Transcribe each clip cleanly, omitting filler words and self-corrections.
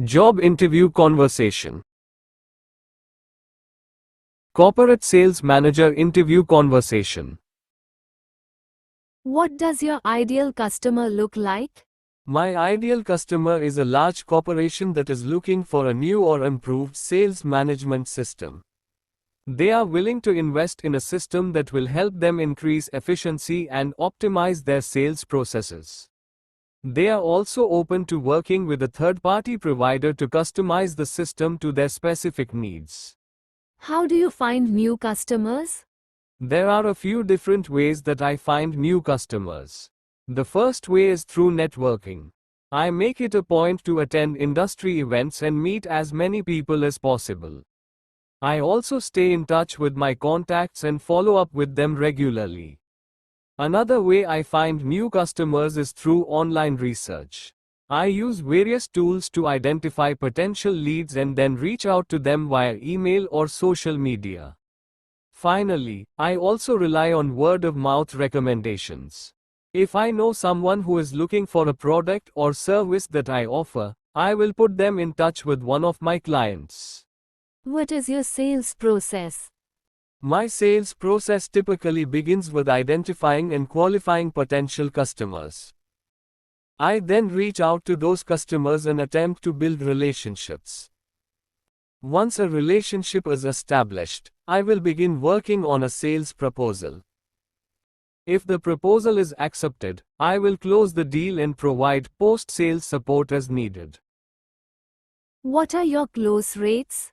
Job interview conversation. Corporate sales manager interview conversation. What does your ideal customer look like? My ideal customer is a large corporation that is looking for a new or improved sales management system. They are willing to invest in a system that will help them increase efficiency and optimize their sales processes. They are also open to working with a third-party provider to customize the system to their specific needs. How do you find new customers? There are a few different ways that I find new customers. The first way is through networking. I make it a point to attend industry events and meet as many people as possible. I also stay in touch with my contacts and follow up with them regularly. Another way I find new customers is through online research. I use various tools to identify potential leads and then reach out to them via email or social media. Finally, I also rely on word of mouth recommendations. If I know someone who is looking for a product or service that I offer, I will put them in touch with one of my clients. What is your sales process? My sales process typically begins with identifying and qualifying potential customers. I then reach out to those customers and attempt to build relationships. Once a relationship is established, I will begin working on a sales proposal. If the proposal is accepted, I will close the deal and provide post-sales support as needed. What are your close rates?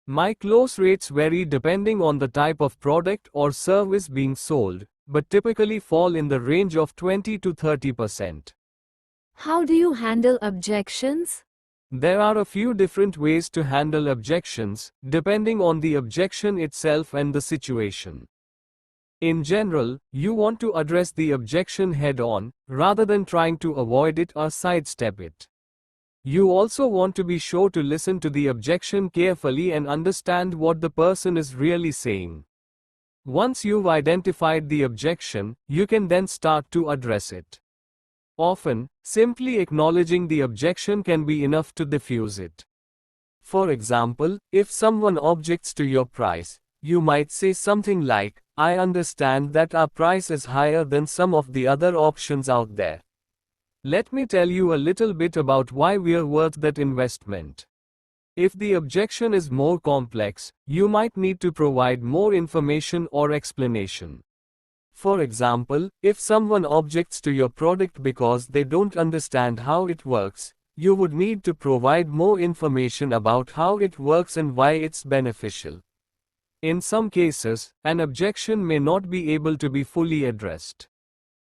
My close rates vary depending on the type of product or service being sold, but typically fall in the range of 20 to 30%. How do you handle objections? There are a few different ways to handle objections, depending on the objection itself and the situation. In general, you want to address the objection head-on, rather than trying to avoid it or sidestep it. You also want to be sure to listen to the objection carefully and understand what the person is really saying. Once you've identified the objection, you can then start to address it. Often, simply acknowledging the objection can be enough to diffuse it. For example, if someone objects to your price, you might say something like, "I understand that our price is higher than some of the other options out there. Let me tell you a little bit about why we're worth that investment." If the objection is more complex, you might need to provide more information or explanation. For example, if someone objects to your product because they don't understand how it works, you would need to provide more information about how it works and why it's beneficial. In some cases, an objection may not be able to be fully addressed.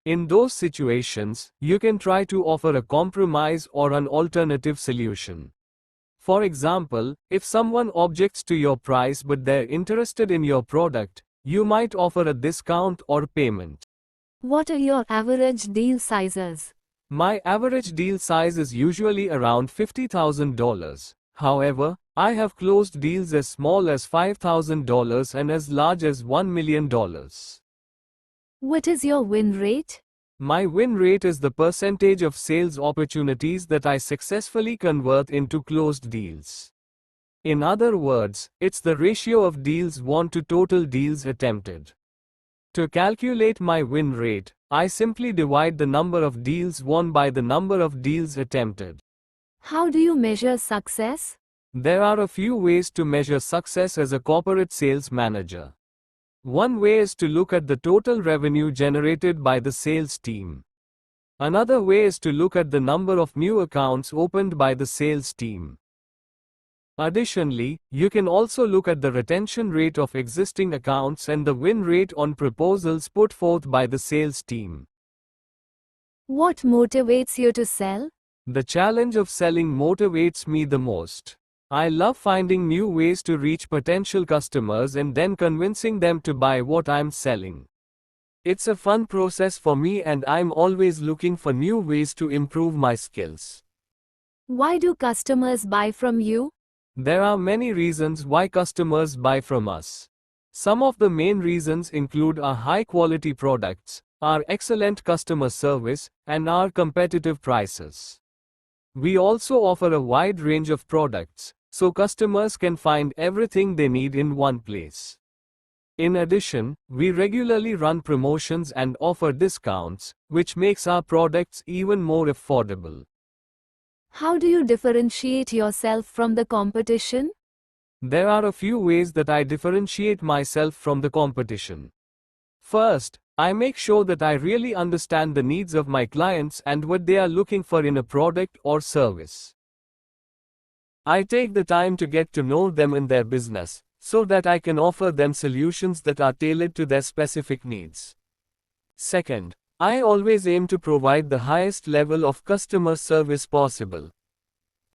In those situations, you can try to offer a compromise or an alternative solution. For example, if someone objects to your price but they're interested in your product, you might offer a discount or payment. What are your average deal sizes? My average deal size is usually around $50,000. However, I have closed deals as small as $5,000 and as large as $1 million. What is your win rate? My win rate is the percentage of sales opportunities that I successfully convert into closed deals. In other words, it's the ratio of deals won to total deals attempted. To calculate my win rate, I simply divide the number of deals won by the number of deals attempted. How do you measure success? There are a few ways to measure success as a corporate sales manager. One way is to look at the total revenue generated by the sales team. Another way is to look at the number of new accounts opened by the sales team. Additionally, you can also look at the retention rate of existing accounts and the win rate on proposals put forth by the sales team. What motivates you to sell? The challenge of selling motivates me the most. I love finding new ways to reach potential customers and then convincing them to buy what I'm selling. It's a fun process for me and I'm always looking for new ways to improve my skills. Why do customers buy from you? There are many reasons why customers buy from us. Some of the main reasons include our high-quality products, our excellent customer service, and our competitive prices. We also offer a wide range of products, so customers can find everything they need in one place. In addition, we regularly run promotions and offer discounts, which makes our products even more affordable. How do you differentiate yourself from the competition? There are a few ways that I differentiate myself from the competition. First, I make sure that I really understand the needs of my clients and what they are looking for in a product or service. I take the time to get to know them in their business, so that I can offer them solutions that are tailored to their specific needs. Second, I always aim to provide the highest level of customer service possible.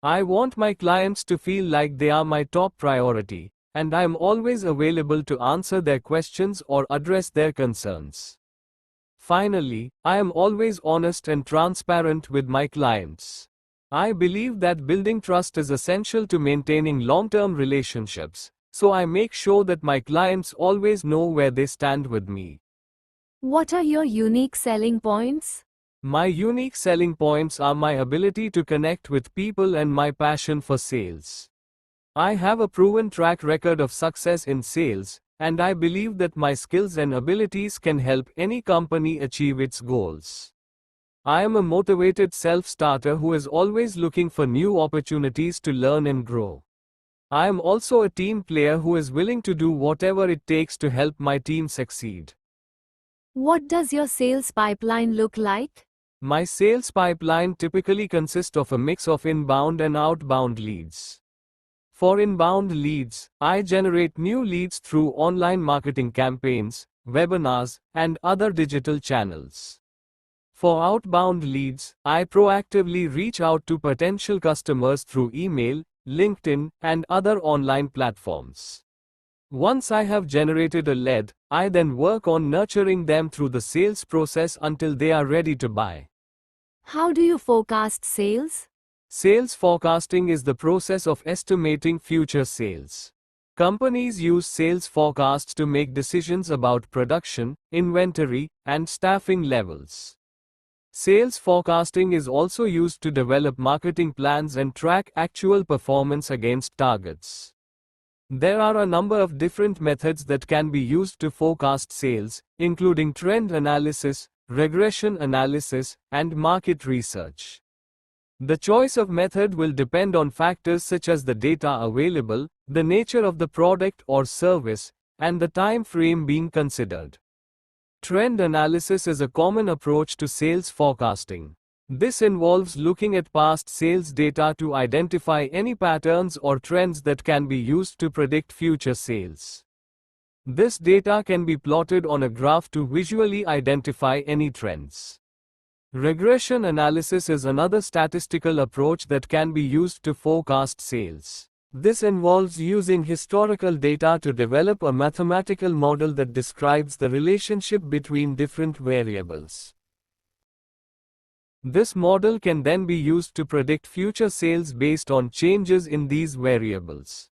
I want my clients to feel like they are my top priority, and I am always available to answer their questions or address their concerns. Finally, I am always honest and transparent with my clients. I believe that building trust is essential to maintaining long-term relationships, so I make sure that my clients always know where they stand with me. What are your unique selling points? My unique selling points are my ability to connect with people and my passion for sales. I have a proven track record of success in sales, and I believe that my skills and abilities can help any company achieve its goals. I am a motivated self-starter who is always looking for new opportunities to learn and grow. I am also a team player who is willing to do whatever it takes to help my team succeed. What does your sales pipeline look like? My sales pipeline typically consists of a mix of inbound and outbound leads. For inbound leads, I generate new leads through online marketing campaigns, webinars, and other digital channels. For outbound leads, I proactively reach out to potential customers through email, LinkedIn, and other online platforms. Once I have generated a lead, I then work on nurturing them through the sales process until they are ready to buy. How do you forecast sales? Sales forecasting is the process of estimating future sales. Companies use sales forecasts to make decisions about production, inventory, and staffing levels. Sales forecasting is also used to develop marketing plans and track actual performance against targets. There are a number of different methods that can be used to forecast sales, including trend analysis, regression analysis, and market research. The choice of method will depend on factors such as the data available, the nature of the product or service, and the time frame being considered. Trend analysis is a common approach to sales forecasting. This involves looking at past sales data to identify any patterns or trends that can be used to predict future sales. This data can be plotted on a graph to visually identify any trends. Regression analysis is another statistical approach that can be used to forecast sales. This involves using historical data to develop a mathematical model that describes the relationship between different variables. This model can then be used to predict future sales based on changes in these variables.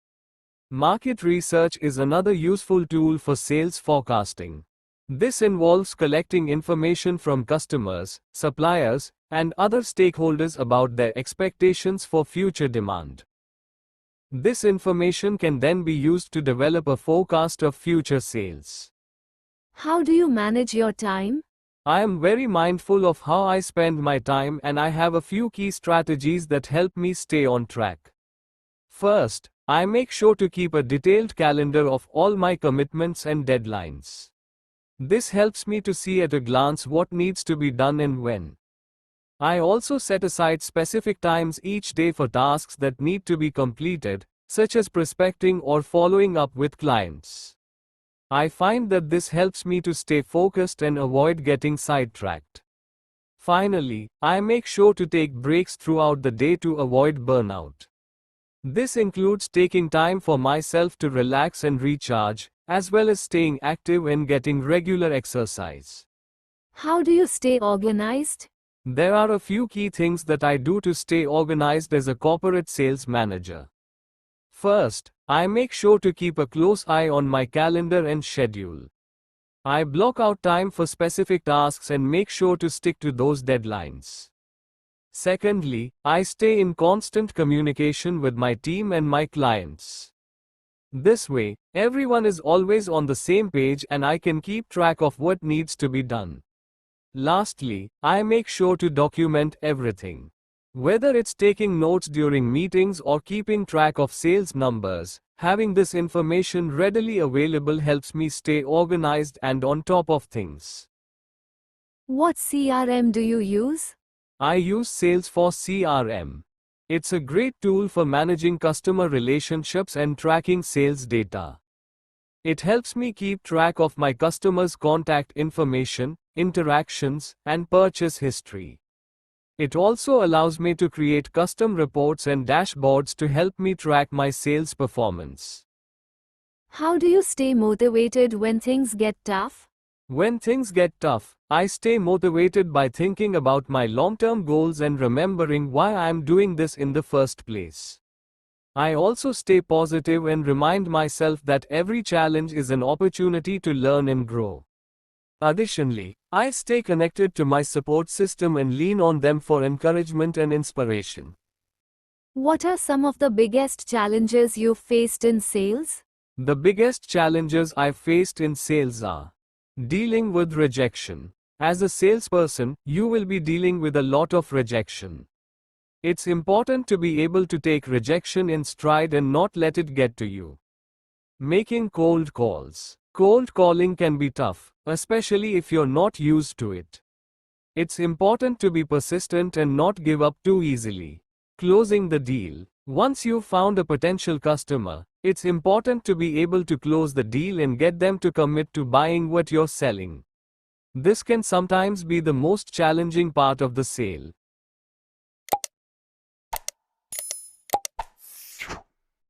Market research is another useful tool for sales forecasting. This involves collecting information from customers, suppliers, and other stakeholders about their expectations for future demand. This information can then be used to develop a forecast of future sales. How do you manage your time? I am very mindful of how I spend my time, and I have a few key strategies that help me stay on track. First, I make sure to keep a detailed calendar of all my commitments and deadlines. This helps me to see at a glance what needs to be done and when. I also set aside specific times each day for tasks that need to be completed, such as prospecting or following up with clients. I find that this helps me to stay focused and avoid getting sidetracked. Finally, I make sure to take breaks throughout the day to avoid burnout. This includes taking time for myself to relax and recharge, as well as staying active and getting regular exercise. How do you stay organized? There are a few key things that I do to stay organized as a corporate sales manager. First, I make sure to keep a close eye on my calendar and schedule. I block out time for specific tasks and make sure to stick to those deadlines. Secondly, I stay in constant communication with my team and my clients. This way, everyone is always on the same page and I can keep track of what needs to be done. Lastly, I make sure to document everything. Whether it's taking notes during meetings or keeping track of sales numbers, having this information readily available helps me stay organized and on top of things. What CRM do you use? I use Salesforce CRM. It's a great tool for managing customer relationships and tracking sales data. It helps me keep track of my customers' contact information, interactions, and purchase history. It also allows me to create custom reports and dashboards to help me track my sales performance. How do you stay motivated when things get tough? When things get tough, I stay motivated by thinking about my long-term goals and remembering why I am doing this in the first place. I also stay positive and remind myself that every challenge is an opportunity to learn and grow. Additionally, I stay connected to my support system and lean on them for encouragement and inspiration. What are some of the biggest challenges you've faced in sales? The biggest challenges I've faced in sales are dealing with rejection. As a salesperson, you will be dealing with a lot of rejection. It's important to be able to take rejection in stride and not let it get to you. Making cold calls. Cold calling can be tough, especially if you're not used to it. It's important to be persistent and not give up too easily. Closing the deal. Once you've found a potential customer, it's important to be able to close the deal and get them to commit to buying what you're selling. This can sometimes be the most challenging part of the sale.